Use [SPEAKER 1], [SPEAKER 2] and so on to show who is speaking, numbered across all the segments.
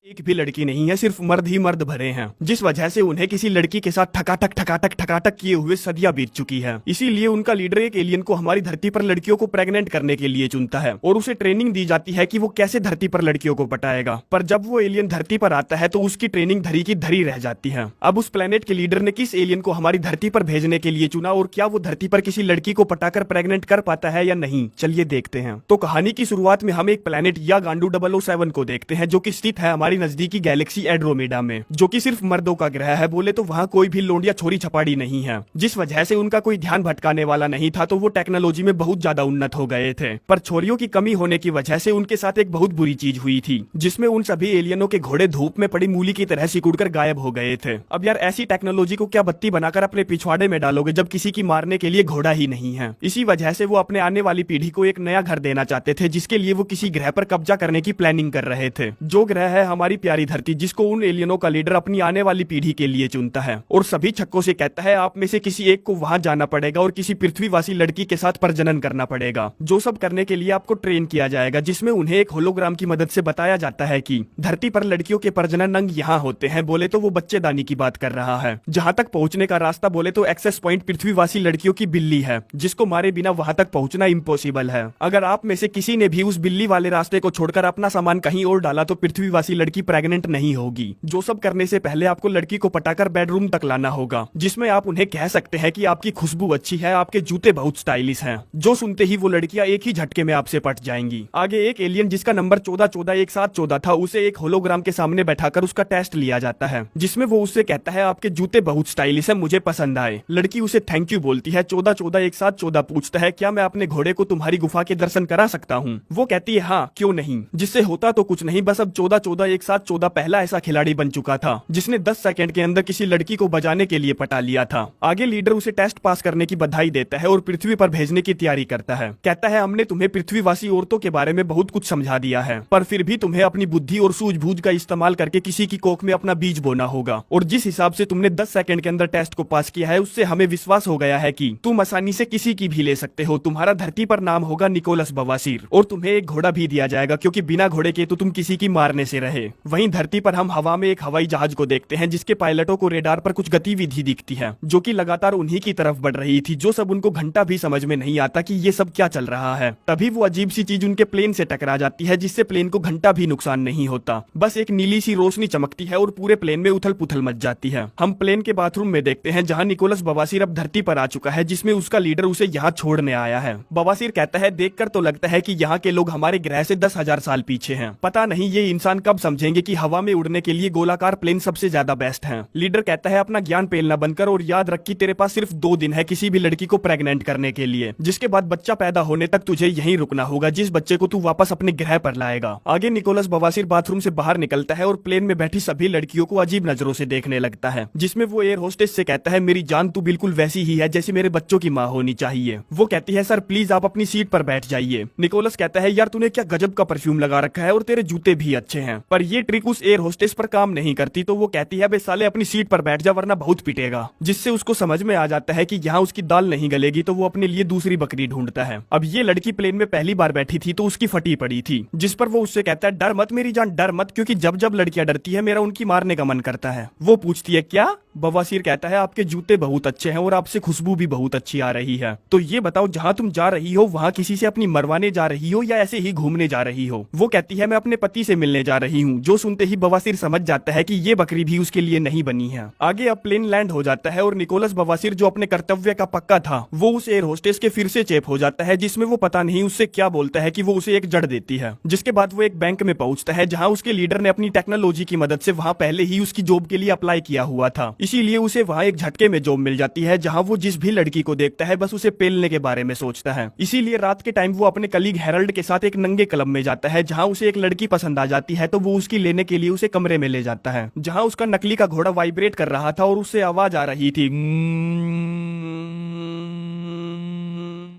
[SPEAKER 1] एक भी लड़की नहीं है, सिर्फ मर्द ही मर्द भरे हैं, जिस वजह से उन्हें किसी लड़की के साथ ठकाठक किए हुए सदियां बीत चुकी है। इसीलिए उनका लीडर एक एलियन को हमारी धरती पर लड़कियों को प्रेग्नेंट करने के लिए चुनता है और उसे ट्रेनिंग दी जाती है कि वो कैसे धरती पर लड़कियों को पटाएगा। पर जब वो एलियन धरती पर आता है तो उसकी ट्रेनिंग धरी की धरी रह जाती है। अब उस प्लेनेट के लीडर ने किस एलियन को हमारी धरती पर भेजने के लिए चुना और क्या वो धरती पर किसी लड़की को पटाकर प्रेग्नेंट कर पाता है या नहीं, चलिए देखते हैं। तो कहानी की शुरुआत में हम एक प्लेनेट या गांडू 007 को देखते हैं, जो कि स्थित है हमारी नजदीकी गैलेक्सी एंड्रोमेडा में, जो कि सिर्फ मर्दों का ग्रह है। बोले तो वहाँ कोई भी लोंडिया छोरी छपाड़ी नहीं है, जिस वजह से उनका कोई ध्यान भटकाने वाला नहीं था। तो वो टेक्नोलॉजी में बहुत ज्यादा उन्नत हो गए थे, पर छोरियों की कमी होने की वजह से उनके साथ एक बहुत बुरी चीज हुई थी, जिसमें उन सभी एलियनों के घोड़े धूप में पड़ी मूली की तरह सिकुड़कर गायब हो गए थे। अब यार ऐसी टेक्नोलॉजी को क्या बत्ती बनाकर अपने पिछवाड़े में डालोगे जब किसी की मारने के लिए घोड़ा ही नहीं है। इसी वजह से वो अपने आने वाली पीढ़ी को एक नया घर देना चाहते थे, जिसके लिए वो किसी ग्रह पर कब्जा करने की प्लानिंग कर रहे थे, जो ग्रह है हमारी प्यारी धरती, जिसको उन एलियनों का लीडर अपनी आने वाली पीढ़ी के लिए चुनता है और सभी छक्कों से कहता है आप में से किसी एक को वहां जाना पड़ेगा और किसी पृथ्वीवासी लड़की के साथ प्रजनन करना पड़ेगा, जो सब करने के लिए आपको ट्रेन किया जाएगा, जिसमें उन्हें एक होलोग्राम की मदद से बताया जाता है कि धरती पर लड़कियों के प्रजनन अंग यहाँ होते हैं। बोले तो वो बच्चेदानी की बात कर रहा है। जहाँ तक पहुँचने का रास्ता बोले तो एक्सेस पॉइंट पृथ्वीवासी लड़कियों की बिल्ली है, जिसको मारे बिना वहां तक पहुँचना इम्पॉसिबल है। अगर आप में से किसी ने भी उस बिल्ली वाले रास्ते को छोड़कर अपना सामान कहीं और डाला तो पृथ्वीवासी लड़की प्रेग्नेंट नहीं होगी। जो सब करने से पहले आपको लड़की को पटाकर बेडरूम तक लाना होगा, जिसमें आप उन्हें कह सकते हैं कि आपकी खुशबू अच्छी है, आपके जूते बहुत स्टाइलिश हैं, जो सुनते ही वो लड़कियां एक ही झटके में आपसे पट जाएंगी। आगे एक एलियन जिसका नंबर 14141714 था, उसे एक होलोग्राम के सामने बैठाकर उसका टेस्ट लिया जाता है, जिसमें वो उससे कहता है आपके जूते बहुत स्टाइलिश है, मुझे पसंद आए। लड़की उसे थैंक यू बोलती है। 14141714 पूछता है क्या मैं अपने घोड़े को तुम्हारी गुफा के दर्शन करा सकता हूँ? वो कहती है हाँ क्यों नहीं। जिससे होता तो कुछ नहीं, बस अब 14141714 पहला ऐसा खिलाड़ी बन चुका था जिसने 10 सेकंड के अंदर किसी लड़की को बजाने के लिए पटा लिया था। आगे लीडर उसे टेस्ट पास करने की बधाई देता है और पृथ्वी पर भेजने की तैयारी करता है। कहता है हमने तुम्हें पृथ्वीवासी औरतों के बारे में बहुत कुछ समझा दिया है, पर फिर भी तुम्हें अपनी बुद्धि और सूझबूझ का इस्तेमाल करके किसी की कोख में अपना बीज बोना होगा। और जिस हिसाब से तुमने 10 सेकंड के अंदर टेस्ट को पास किया है, उससे हमें विश्वास हो गया है कि तुम आसानी से किसी की भी ले सकते हो। तुम्हारा धरती पर नाम होगा निकोलस बवासीर और तुम्हें एक घोड़ा भी दिया जाएगा, क्योंकि बिना घोड़े के तो तुम किसी की मारने से रहे। वहीं धरती पर हम हवा में एक हवाई जहाज को देखते हैं, जिसके पायलटों को रेडार पर कुछ गतिविधि दिखती है, जो कि लगातार उन्हीं की तरफ बढ़ रही थी, जो सब उनको घंटा भी समझ में नहीं आता कि ये सब क्या चल रहा है। तभी वो अजीब सी चीज उनके प्लेन से टकरा जाती है, जिससे प्लेन को घंटा भी नुकसान नहीं होता। बस एक नीली सी रोशनी चमकती है और पूरे प्लेन में उथल पुथल मच जाती है। हम प्लेन के बाथरूम में देखते हैं, जहाँ निकोलस बवासीर अब धरती पर आ चुका है, जिसमें उसका लीडर उसे यहाँ छोड़ने आया है। बवासीर कहता है देखकर तो लगता है कि यहाँ के लोग हमारे ग्रह से 10,000 साल पीछे हैं। पता नहीं ये इंसान कब समझेंगे कि हवा में उड़ने के लिए गोलाकार प्लेन सबसे ज्यादा बेस्ट है। लीडर कहता है अपना ज्ञान पेलना बनकर और याद रख कि तेरे पास सिर्फ 2 दिन है किसी भी लड़की को प्रेग्नेंट करने के लिए, जिसके बाद बच्चा पैदा होने तक तुझे यहीं रुकना होगा, जिस बच्चे को तू वापस अपने ग्रह पर लाएगा। आगे निकोलस बवासीर बाथरूम से बाहर निकलता है और प्लेन में बैठी सभी लड़कियों को अजीब नजरों से देखने लगता है, जिसमें वो एयर होस्टेस से कहता है मेरी जान तू बिल्कुल वैसी ही है जैसी मेरे बच्चों की माँ होनी चाहिए। वो कहती है सर प्लीज आप अपनी सीट पर बैठ जाइए। निकोलस कहता है यार तूने क्या गजब का परफ्यूम लगा रखा है और तेरे जूते भी अच्छे हैं। पर ये ट्रिक उस एयर होस्टेस पर काम नहीं करती, तो वो कहती है बे साले अपनी सीट पर बैठ जा वरना बहुत पिटेगा। जिससे उसको समझ में आ जाता है कि यहाँ उसकी दाल नहीं गलेगी, तो वो अपने लिए दूसरी बकरी ढूंढता है। अब ये लड़की प्लेन में पहली बार बैठी थी तो उसकी फटी पड़ी थी, जिस पर वो उससे कहता है डर मत मेरी जान, डर मत, क्योंकि जब जब लड़कियां डरती है मेरा उनकी मारने का मन करता है। वो पूछती है क्या? बवासीर कहता है आपके जूते बहुत अच्छे हैं और आपसे खुशबू भी बहुत अच्छी आ रही है। तो ये बताओ जहाँ तुम जा रही हो वहाँ किसी से अपनी मरवाने जा रही हो या ऐसे ही घूमने जा रही हो? वो कहती है मैं अपने पति से मिलने जा रही हूँ। जो सुनते ही बवासीर समझ जाता है कि ये बकरी भी उसके लिए नहीं बनी है। आगे अब प्लेन लैंड हो जाता है और निकोलस बवासीर जो अपने कर्तव्य का पक्का था, वो उस एयर होस्टेस के फिर से चेप हो जाता है, जिसमें वो पता नहीं उससे क्या बोलता है कि वो उसे एक जड़ देती है। जिसके बाद वो एक बैंक में पहुंचता है, जहाँ उसके लीडर ने अपनी टेक्नोलॉजी की मदद से वहाँ पहले ही उसकी जॉब के लिए अप्लाई किया हुआ था। इसीलिए उसे वहाँ एक झटके में जॉब मिल जाती है, जहाँ वो जिस भी लड़की को देखता है बस उसे पेलने के बारे में सोचता है। इसीलिए रात के टाइम वो अपने कलीग हेरल्ड के साथ एक नंगे क्लब में जाता है, जहाँ उसे एक लड़की पसंद आ जाती है, तो वो उसकी लेने के लिए उसे कमरे में ले जाता है, जहाँ उसका नकली का घोड़ा वाइब्रेट कर रहा था और उससे आवाज आ रही थी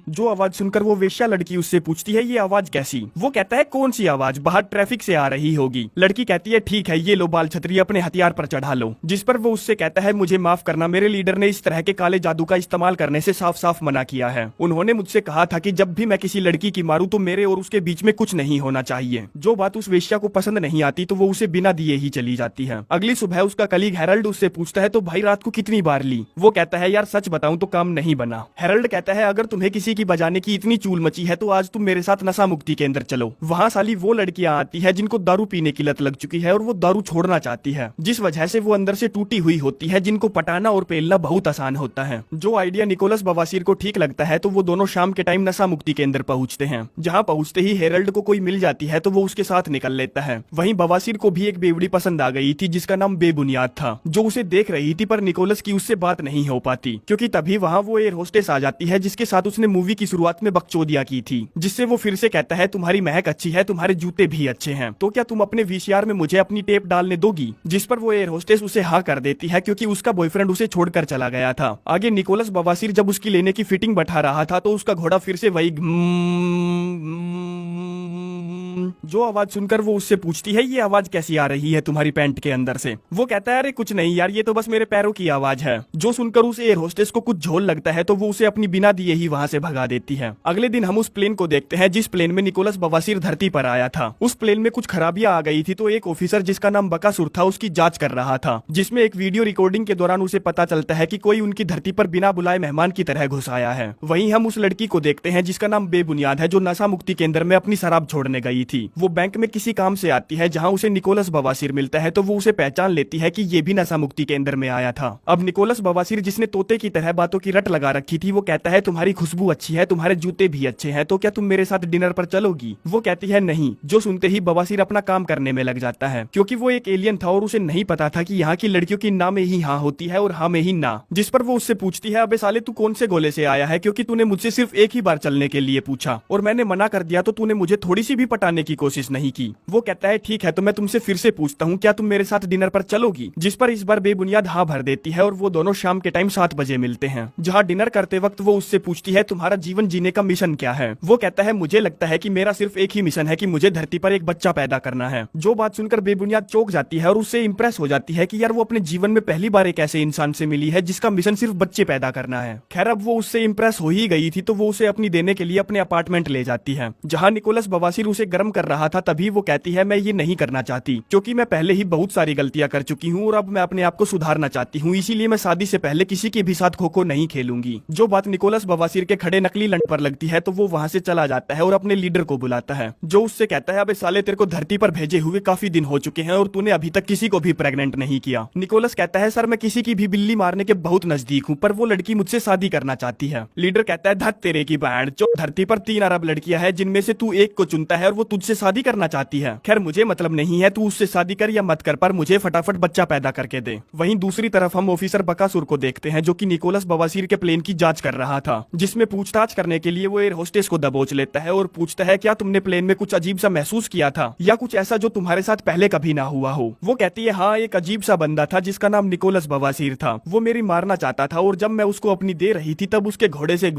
[SPEAKER 1] जो आवाज सुनकर वो वेश्या लड़की उससे पूछती है ये आवाज कैसी। वो कहता है कौन सी आवाज, बाहर ट्रैफिक से आ रही होगी। लड़की कहती है ठीक है ये लो बाल छतरी अपने हथियार पर चढ़ा लो। जिस पर वो उससे कहता है मुझे माफ करना, मेरे लीडर ने इस तरह के काले जादू का इस्तेमाल करने से साफ साफ मना किया है। उन्होंने मुझसे कहा था कि जब भी मैं किसी लड़की की मारूं तो मेरे और उसके बीच में कुछ नहीं होना चाहिए। जो बात उस वेश्या को पसंद नहीं आती तो वो उसे बिना दिए ही चली जाती है। अगली सुबह उसका कलीग हेरल्ड उससे पूछता है तो भाई रात को कितनी बार ली। वो कहता है यार सच बताऊं तो काम नहीं बना। हेरल्ड कहता है अगर तुम्हें किसी की बजाने की इतनी चूल मची है तो आज तुम मेरे साथ नशा मुक्ति केंद्र चलो। वहाँ साली वो लड़कियां आती है जिनको दारू पीने की लत लग चुकी है और वो दारू छोड़ना चाहती है, जिस वजह से वो अंदर से टूटी हुई होती है, जिनको पटाना और पेलना बहुत आसान होता है। जो आइडिया निकोलस बवासीर को ठीक लगता है तो वो दोनों शाम के टाइम नशा मुक्ति केंद्र पहुंचते हैं। जहां पहुंचते ही हेरल्ड को कोई मिल जाती है तो वो उसके साथ निकल लेता है। वहीं बवासीर को भी एक बेवड़ी पसंद आ गई थी जिसका नाम बेबुनियाद था, जो उसे देख रही थी पर निकोलस की उससे बात नहीं हो पाती क्योंकि तभी वहाँ वो एयर होस्टेस आ जाती है जिसके साथ उसने मूवी की शुरुआत में बकचोदिया की थी, जिससे वो फिर से कहता है तुम्हारी महक अच्छी है, तुम्हारे जूते भी अच्छे हैं, तो क्या तुम अपने वीसीआर में मुझे अपनी टेप डालने दोगी। जिस पर वो एयर होस्टेस उसे हाँ कर देती है क्योंकि उसका बॉयफ्रेंड उसे छोड़कर चला गया था। आगे निकोलस बवासीर जब उसकी लेने की फिटिंग बैठा रहा था तो उसका घोड़ा फिर से वही जो आवाज सुनकर वो उससे पूछती है ये आवाज कैसी आ रही है तुम्हारी पैंट के अंदर से। वो कहता है अरे कुछ नहीं यार ये तो बस मेरे पैरों की आवाज है। जो सुनकर उस एयर होस्टेस को कुछ झोल लगता है तो वो उसे अपनी बिना दिए ही वहां से भगा देती है। अगले दिन हम उस प्लेन को देखते हैं जिस प्लेन में निकोलस बवासीर धरती पर आया था। उस प्लेन में कुछ खराबियां आ गई थी तो एक ऑफिसर जिसका नाम बकासुर था उसकी जांच कर रहा था, जिसमें एक वीडियो रिकॉर्डिंग के दौरान उसे पता चलता है कि कोई उनकी धरती पर बिना बुलाए मेहमान की तरह घुस आया है। वहीं हम उस लड़की को देखते हैं जिसका नाम बेबुनियाद है, जो नशा मुक्ति केंद्र में अपनी शराब छोड़ने गई थी। वो बैंक में किसी काम से आती है जहां उसे निकोलस बवासीर मिलता है तो वो उसे पहचान लेती है कि ये भी नशा मुक्ति केंद्र में आया था। अब निकोलस बवासीर जिसने तोते की तरह बातों की रट लगा रखी थी वो कहता है तुम्हारी खुशबू अच्छी है, तुम्हारे जूते भी अच्छे हैं, तो क्या तुम मेरे साथ डिनर पर चलोगी। वो कहती है नहीं। जो सुनते ही बवासीर अपना काम करने में लग जाता है क्योंकि वो एक एलियन था और उसे नहीं पता था कि यहाँ की लड़कियों की ना में ही हाँ होती है और हाँ में ही ना। जिस पर वो उससे पूछती है अबे साले तू कौन से गोले से आया है, क्योंकि तूने मुझसे सिर्फ एक ही बार चलने के लिए पूछा और मैंने मना कर दिया तो तूने मुझे थोड़ी सी भी पटाने की कोशिश नहीं की। वो कहता है ठीक है तो मैं तुमसे फिर से पूछता हूँ क्या तुम मेरे साथ डिनर पर चलोगी। जिस पर इस बार बेबुनियाद हाँ भर देती है और वो दोनों शाम के टाइम 7 बजे मिलते हैं। जहाँ डिनर करते वक्त वो उससे पूछती है तुम्हारा जीवन जीने का मिशन क्या है। वो कहता है मुझे लगता है कि मेरा सिर्फ एक ही मिशन है कि मुझे धरती पर एक बच्चा पैदा करना है। जो बात सुनकर बेबुनियाद चौंक जाती है और उससे इंप्रेस हो जाती है कि यार वो अपने जीवन में पहली बार एक ऐसे इंसान से मिली है जिसका मिशन सिर्फ बच्चे पैदा करना है। खैर अब वो उससे इंप्रेस हो ही गई थी तो वो उसे अपनी देने के लिए अपने अपार्टमेंट ले जाती है। जहाँ निकोलस बवासीर उसे गर्म कर रहा था तभी वो कहती है मैं ये नहीं करना चाहती क्योंकि मैं पहले ही बहुत सारी गलतियां कर चुकी हूँ और अब मैं अपने आप को सुधारना चाहती हूँ, इसीलिए मैं शादी से पहले किसी के भी साथ खो खो नहीं खेलूंगी। जो बात निकोलस बवासीर के खड़े नकली लंड पर लगती है तो वो वहाँ से चला जाता है और अपने लीडर को बुलाता है, जो उससे कहता है अबे साले तेरे को धरती पर भेजे हुए काफी दिन हो चुके हैं और तूने अभी तक किसी को भी प्रेग्नेंट नहीं किया। निकोलस कहता है सर मैं किसी की भी बिल्ली मारने के बहुत नजदीक हूँ पर वो लड़की मुझसे शादी करना चाहती है। लीडर कहता है धत तेरे की बहन जो धरती पर 3 अरब लड़कियां हैं जिनमें से तू एक को चुनता है और वो तुझसे शादी करना चाहती है। खैर मुझे मतलब नहीं है तू उससे शादी कर या मत कर पर मुझे फटाफट बच्चा पैदा करके दे। वहीं दूसरी तरफ हम ऑफिसर बकासुर को देखते हैं जो कि निकोलस बवासीर के प्लेन की जांच कर रहा था, जिसमें पूछताछ करने के लिए वो एयर होस्टेस को दबोच लेता है और पूछता है क्या तुमने प्लेन में कुछ अजीब सा महसूस किया था या कुछ ऐसा जो तुम्हारे साथ पहले कभी ना हुआ हो। वो कहती है हाँ एक अजीब सा बंदा था जिसका नाम निकोलस बवासीर था, वो मेरी मारना चाहता था और जब मैं उसको अपनी दे रही थी तब उसके घोड़े से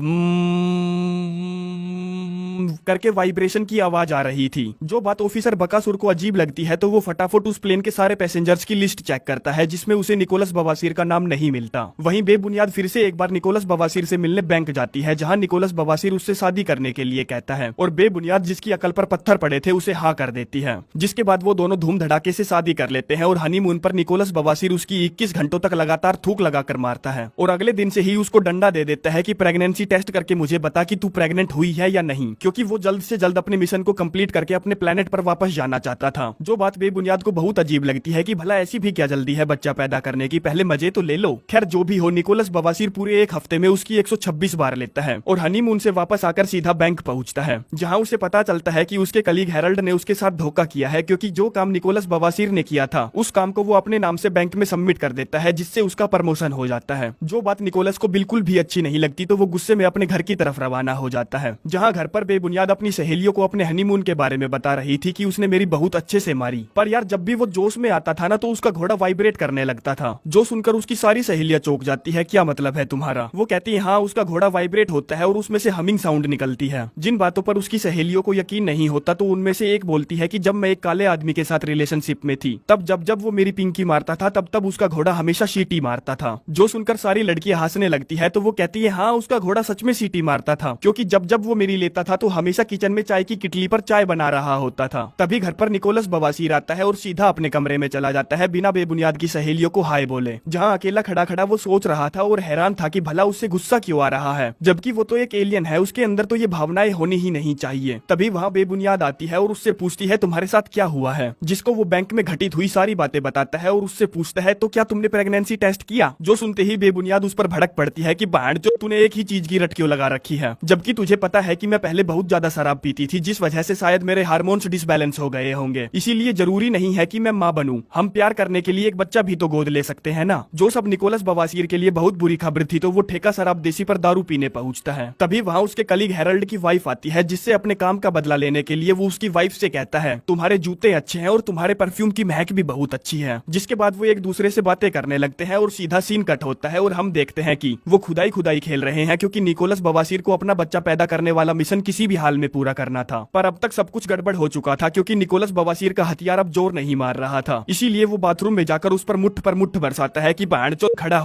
[SPEAKER 1] करके वाइब्रेशन की आवाज आ रही थी। जो बात ऑफिसर बकासुर को अजीब लगती है तो वो फटाफट उस प्लेन के सारे पैसेंजर्स की लिस्ट चेक करता है जिसमें उसे निकोलस बवासीर का नाम नहीं मिलता। वहीं बेबुनियाद फिर से एक बार निकोलस बवासीर से मिलने बैंक जाती है जहां निकोलस बवासीर उससे शादी करने के लिए कहता है और बेबुनियाद जिसकी अकल पर पत्थर पड़े थे उसे हाँ कर देती है, जिसके बाद वो दोनों धूम धड़ाके से शादी कर लेते हैं और हनीमून पर निकोलस बवासीर उसकी 21 घंटों तक लगातार थूक लगाकर मारता है और अगले दिन से ही उसको डंडा दे देता है कि प्रेगनेंसी टेस्ट करके मुझे बता कि तू प्रेग्नेंट हुई है या नहीं, क्योंकि वो जल्द से जल्द अपने मिशन को कंप्लीट करके अपने प्लेनेट पर वापस जाना चाहता था। जो बात बेबुनियाद को बहुत अजीब लगती है कि भला ऐसी भी क्या जल्दी है बच्चा पैदा करने की, पहले मजे तो ले लो। खैर जो भी हो निकोलस बवासीर पूरे एक हफ्ते में उसकी 126 बार लेता है और हनीमून से वापस आकर सीधा बैंक पहुंचता है, जहां उसे पता चलता है कि उसके कलीग हेरल्ड ने उसके साथ धोखा किया है, क्योंकि जो काम निकोलस बवासीर ने किया था उस काम को वो अपने नाम से बैंक में सबमिट कर देता है, जिससे उसका प्रमोशन हो जाता है। जो बात निकोलस को बिल्कुल भी अच्छी नहीं लगती तो वो गुस्से में अपने घर की तरफ रवाना हो जाता है, जहाँ घर पर बेबुनियाद अपनी सहेलियों को अपने हनीमून के बारे में बता रही थी कि उसने मेरी बहुत अच्छे से मारी, पर यार जब भी वो जोश में आता था ना तो उसका घोड़ा वाइब्रेट करने लगता था, जो सुनकर उसकी सारी सहेलियां चौंक जाती है। क्या मतलब है तुम्हारा? वो कहती है हाँ, उसका घोड़ा वाइब्रेट होता है और उसमें से हमिंग साउंड निकलती है। जिन बातों पर उसकी सहेलियों को यकीन नहीं होता तो उनमें से एक बोलती है कि जब मैं एक काले आदमी के साथ रिलेशनशिप में थी तब जब वो मेरी पिंकी मारता था तब उसका घोड़ा हमेशा सीटी मारता था। जो सुनकर सारी लड़कियां हंसने लगती है तो वो कहती है हाँ, उसका घोड़ा सच में सीटी मारता था, क्योंकि जब वो मेरी लेता था तो हमेशा किचन में चाय की किटली पर चाय बना रहा होता था। तभी घर पर निकोलस बवासीर आता है और सीधा अपने कमरे में चला जाता है बिना बेबुनियाद की सहेलियों को हाय बोले। जहाँ अकेला खड़ा खड़ा वो सोच रहा था और हैरान था कि भला उससे गुस्सा क्यों आ रहा है, जबकि वो तो एक एलियन है, उसके अंदर तो ये भावनाएं होनी ही नहीं चाहिए। तभी वहाँ बेबुनियाद आती है और उससे पूछती है तुम्हारे साथ क्या हुआ है, जिसको वो बैंक में घटित हुई सारी बातें बताता है और उससे पूछता है तो क्या तुमने प्रेगनेंसी टेस्ट किया। जो सुनते ही बेबुनियाद उस पर भड़क पड़ती है कि बाढ़ जो तूने एक ही चीज की रट क्यों लगा रखी है, जबकि तुझे पता है कि मैं पहले बहुत ज्यादा शराब पीती थी, जिस वजह से शायद मेरे हार्मोन्स डिसबैलेंस हो गए होंगे, इसीलिए जरूरी नहीं है कि मैं माँ बनूं, हम प्यार करने के लिए एक बच्चा भी तो गोद ले सकते हैं ना। जो सब निकोलस बवासीर के लिए बहुत बुरी खबर थी तो वो ठेका शराब देसी पर दारू पीने पहुंचता है। तभी वहाँ उसके कलीग हेरल्ड की वाइफ आती है, जिससे अपने काम का बदला लेने के लिए वो उसकी वाइफ से कहता है तुम्हारे जूते अच्छे हैं और तुम्हारे परफ्यूम की महक भी बहुत अच्छी है। जिसके बाद वो एक दूसरे से बातें करने लगते हैं और सीधा सीन कट होता है और हम देखते हैं कि वो खुदाई खेल रहे हैं, क्योंकि निकोलस बवासीर को अपना बच्चा पैदा करने वाला मिशन किसी भी हाल में पूरा करना था। पर अब तक सब कुछ गड़बड़ हो चुका था, क्योंकि निकोलस बवासीर का हथियार अब जोर नहीं मार रहा था। इसीलिए वो बाथरूम में जाकर उस पर मुट्ठ बरसाता है कि बाणचोद खड़ा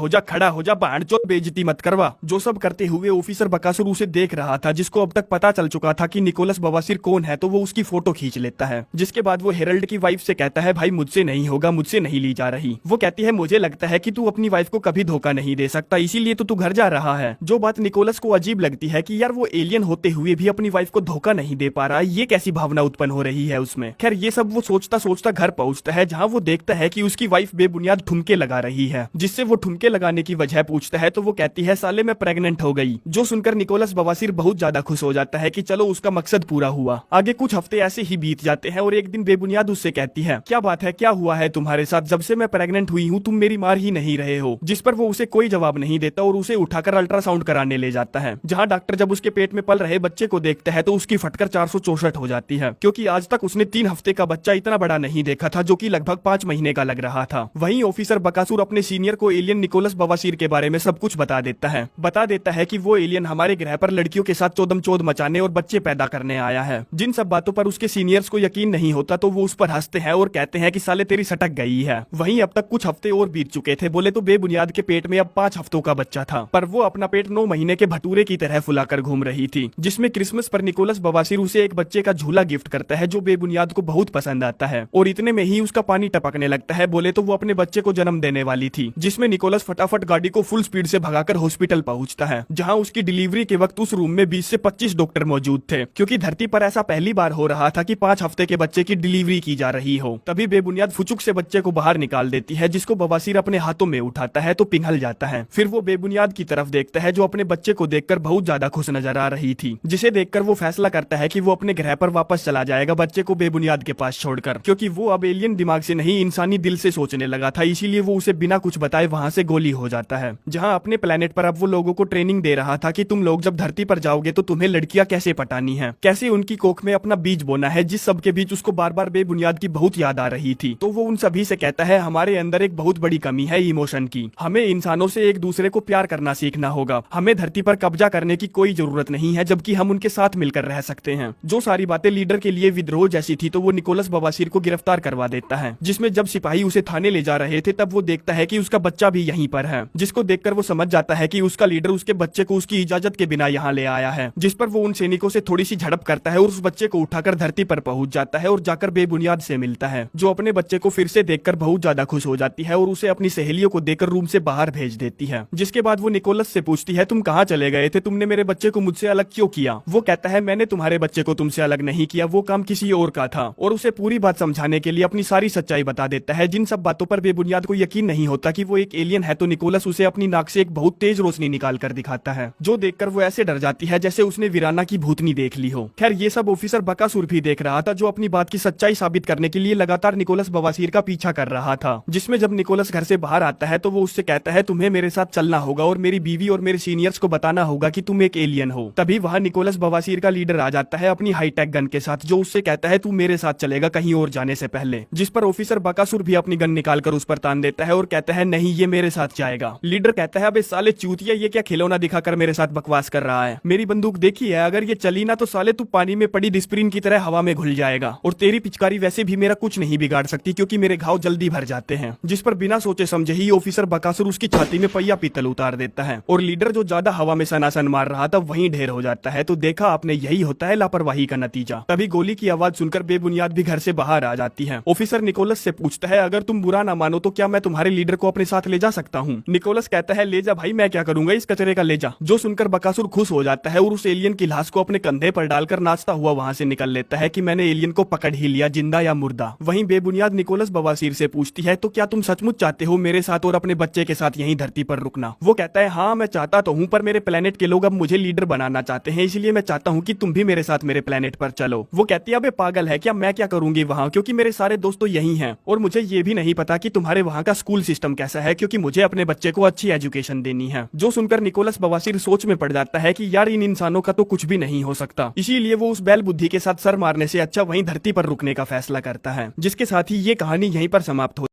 [SPEAKER 1] हो जा बाणचोद, बेइज्जती मत करवा। जो सब करते हुए ऑफिसर बकासुर उसे देख रहा था, जिसको अब तक पता चल चुका था कि निकोलस बवासीर कौन है, तो वो उसकी फोटो खींच लेता है। जिसके बाद वो हेरल्ड की वाइफ से कहता है भाई मुझसे नहीं होगा, मुझसे नहीं ली जा रही। वो कहती है मुझे लगता है कि तू अपनी वाइफ को कभी धोखा नहीं दे सकता, इसीलिए तो तू घर जा रहा है। जो बात निकोलस को अजीब लगती है कि यार वो एलियन होते हुए भी अपनी वाइफ को धोखा नहीं दे पा रहा, ये कैसी भावना उत्पन्न हो रही है उसमें। खैर ये सब वो सोचता सोचता घर पहुंचता है, जहाँ वो देखता है कि उसकी वाइफ बेबुनियाद ठुमके लगा रही है। जिससे वो ठुमके लगाने की वजह पूछता है तो वो कहती है साले मैं प्रेग्नेंट हो गई। जो सुनकर निकोलस बवासीर बहुत ज्यादा खुश हो जाता है कि चलो उसका मकसद पूरा हुआ। आगे कुछ हफ्ते ऐसे ही बीत जाते हैं और एक दिन बेबुनियाद उससे कहती है क्या बात है, क्या हुआ है तुम्हारे साथ, जब से मैं प्रेग्नेंट हुई हूँ तुम मेरी मार ही नहीं रहे हो। जिस पर वो उसे कोई जवाब नहीं देता और उसे उठाकर अल्ट्रासाउंड कराने ले जाता है, जहाँ डॉक्टर जब उसके पेट में पल रहे बच्चे को देखता है तो उसकी फटकर 464 हो जाती है, क्योंकि आज तक उसने 3 हफ्ते का बच्चा इतना बड़ा नहीं देखा था, जो कि लगभग 5 महीने का लग रहा था। वहीं ऑफिसर बकासुर अपने सीनियर को एलियन निकोलस बवासीर के बारे में सब कुछ बता देता है कि वो एलियन हमारे ग्रह पर लड़कियों के साथ चोदम-चोद मचाने और बच्चे पैदा करने आया है। जिन सब बातों पर उसके सीनियर्स को यकीन नहीं होता तो वो उस पर हंसते हैं और कहते हैं कि साले तेरी सटक गई है। वहीं अब तक कुछ हफ्ते और बीत चुके थे, बोले तो बेबुनियाद के पेट में अब 5 हफ्तों का बच्चा था, पर वो अपना पेट 9 महीने के भटूरे की तरह फुलाकर घूम रही थी। जिसमें क्रिसमस पर निकोलस बवासीर उसे एक बच्चे का झूला गिफ्ट करता है, जो बेबुनियाद को बहुत पसंद आता है, और इतने में ही उसका पानी टपकने लगता है, बोले तो वो अपने बच्चे को जन्म देने वाली थी। जिसमें निकोलस फटाफट गाड़ी को फुल स्पीड से भगाकर हॉस्पिटल पहुंचता है, जहां उसकी डिलीवरी के वक्त उस रूम में 20 से 25 डॉक्टर मौजूद थे, क्योंकि धरती पर ऐसा पहली बार हो रहा था कि 5 हफ्ते के बच्चे की डिलीवरी की जा रही हो। तभी बेबुनियाद फुचुक से बच्चे को बाहर निकाल देती है, जिसको बवासीर अपने हाथों में उठाता है तो पिघल जाता है। फिर वो बेबुनियाद की तरफ देखता है, जो अपने बच्चे को देखकर बहुत ज्यादा खुश नजर आ रही थी, जिसे देखकर वो फैसला करता है कि वो अपने ग्रह पर वापस चला जाएगा बच्चे को बेबुनियाद के पास छोड़कर, क्योंकि वो अब एलियन दिमाग से नहीं इंसानी दिल से सोचने लगा था। इसीलिए वो उसे बिना कुछ बताए वहाँ से गोली हो जाता है। जहाँ अपने प्लेनेट पर अब वो लोगों को ट्रेनिंग दे रहा था कि तुम लोग जब धरती पर जाओगे तो तुम्हें लड़कियां कैसे पटानी है, कैसे उनकी कोख में अपना बीज बोना है, जिस सब के बीच उसको बार बार बेबुनियाद की बहुत याद आ रही थी। तो वो उन सभी से कहता है हमारे अंदर एक बहुत बड़ी कमी है इमोशन की, हमें इंसानों से एक दूसरे को प्यार करना सीखना होगा, हमें धरती पर कब्जा करने की कोई जरूरत नहीं है, जबकि हम उनके साथ मिलकर रह सकते हैं। जो सारी बातें लीडर के लिए विद्रोह जैसी थी, तो वो निकोलस बवासीर को गिरफ्तार करवा देता है, जिसमें जब सिपाही उसे थाने ले जा रहे थे तब वो देखता है कि उसका बच्चा भी यहीं पर है, जिसको देखकर वो समझ जाता है कि उसका लीडर उसके बच्चे को उसकी इजाजत के बिना यहाँ ले आया है। जिस पर वो उन सैनिकों से थोड़ी सी झड़प करता है और उस बच्चे को उठाकर धरती पर पहुंच जाता है और जाकर बेबुनियाद से मिलता है, जो अपने बच्चे को फिर से देखकर बहुत ज्यादा खुश हो जाती है और उसे अपनी सहेलियों को देकर रूम से बाहर भेज देती है। जिसके बाद वो निकोलस से पूछती है तुम कहाँ चले गए थे, तुमने मेरे बच्चे को मुझसे अलग क्यों किया। वो कहता है मैंने तुम्हारे बच्चे को तुमसे अलग नहीं किया, वो काम किसी और का था, और उसे पूरी बात समझाने के लिए अपनी सारी सच्चाई बता देता है। जिन सब बातों पर बेबुनियाद को यकीन नहीं होता कि वो एक एलियन है, तो निकोलस उसे अपनी नाक से एक बहुत तेज रोशनी निकाल कर दिखाता है, जो देखकर वो ऐसे डर जाती है जैसे उसने वीराना की भूतनी देख ली हो। खैर ये सब ऑफिसर बकासुर भी देख रहा था, जो अपनी बात की सच्चाई साबित करने के लिए लगातार निकोलस बवासीर का पीछा कर रहा था। जिसमें जब निकोलस घर से बाहर आता है तो वो उससे कहता है तुम्हें मेरे साथ चलना होगा और मेरी बीवी और मेरे सीनियर्स को बताना होगा कि तुम एक एलियन हो। तभी वहाँ निकोलस बवासीर बवासीर का लीडर आ जाता है अपनी हाईटेक गन के साथ, जो उससे कहता है तू मेरे साथ चलेगा कहीं और जाने से पहले, जिस पर ऑफिसर बकासुर भी अपनी गन निकालकर उस पर तान देता है और कहता है नहीं ये मेरे साथ जाएगा। लीडर कहता है अबे साले चूतिया, ये क्या खिलौना दिखाकर मेरे साथ बकवास कर रहा है, मेरी बंदूक देखी है, अगर ये चली ना तो साले तू पानी में पड़ी डिस्प्रिन की तरह हवा में घुल जाएगा, और तेरी पिचकारी वैसे भी मेरा कुछ नहीं बिगाड़ सकती क्योंकि मेरे घाव जल्दी भर जाते हैं। जिस पर बिना सोचे समझे ही ऑफिसर बकासुर उसकी छाती में पहिया पीतल उतार देता है और लीडर जो ज्यादा हवा में सनासन मार रहा था वहीं ढेर हो जाता है। तो देखा आपने, यही होता है लापरवाही का नतीजा। तभी गोली की आवाज सुनकर बेबुनियाद भी घर से बाहर आ जाती है। ऑफिसर निकोलस से पूछता है अगर तुम बुरा ना मानो तो क्या मैं तुम्हारे लीडर को अपने साथ ले जा सकता हूँ। निकोलस कहता है ले जा भाई, मैं क्या करूंगा इस कचरे का, ले जा। जो सुनकर बकासुर खुश हो जाता है और उस एलियन की लाश को अपने कंधे पर डालकर नाचता हुआ वहां से निकल लेता है कि मैंने एलियन को पकड़ ही लिया, जिंदा या मुर्दा। वहीं बेबुनियाद निकोलस बवासीर से पूछती है तो क्या तुम सचमुच चाहते हो मेरे साथ और अपने बच्चे के साथ यहीं धरती पर रुकना। वो कहता है हाँ मैं चाहता तो हूँ, पर मेरे प्लेनेट के लोग अब मुझे लीडर बनाना चाहते हैं, इसलिए मैं चाहता हूँ कि तुम भी मेरे साथ मेरे प्लेनेट पर चलो। वो कहती है अबे पागल है क्या, मैं क्या करूंगी वहाँ, क्योंकि मेरे सारे दोस्त तो यही हैं और मुझे ये भी नहीं पता कि तुम्हारे वहाँ का स्कूल सिस्टम कैसा है, क्योंकि मुझे अपने बच्चे को अच्छी एजुकेशन देनी है। जो सुनकर निकोलस बवासीर सोच में पड़ जाता है कि यार इन इंसानों का तो कुछ भी नहीं हो सकता, इसीलिए वो उस बैल बुद्धि के साथ सर मारने से अच्छा वहीं धरती पर रुकने का फैसला करता है। जिसके साथ ही ये कहानी यहीं पर समाप्त हो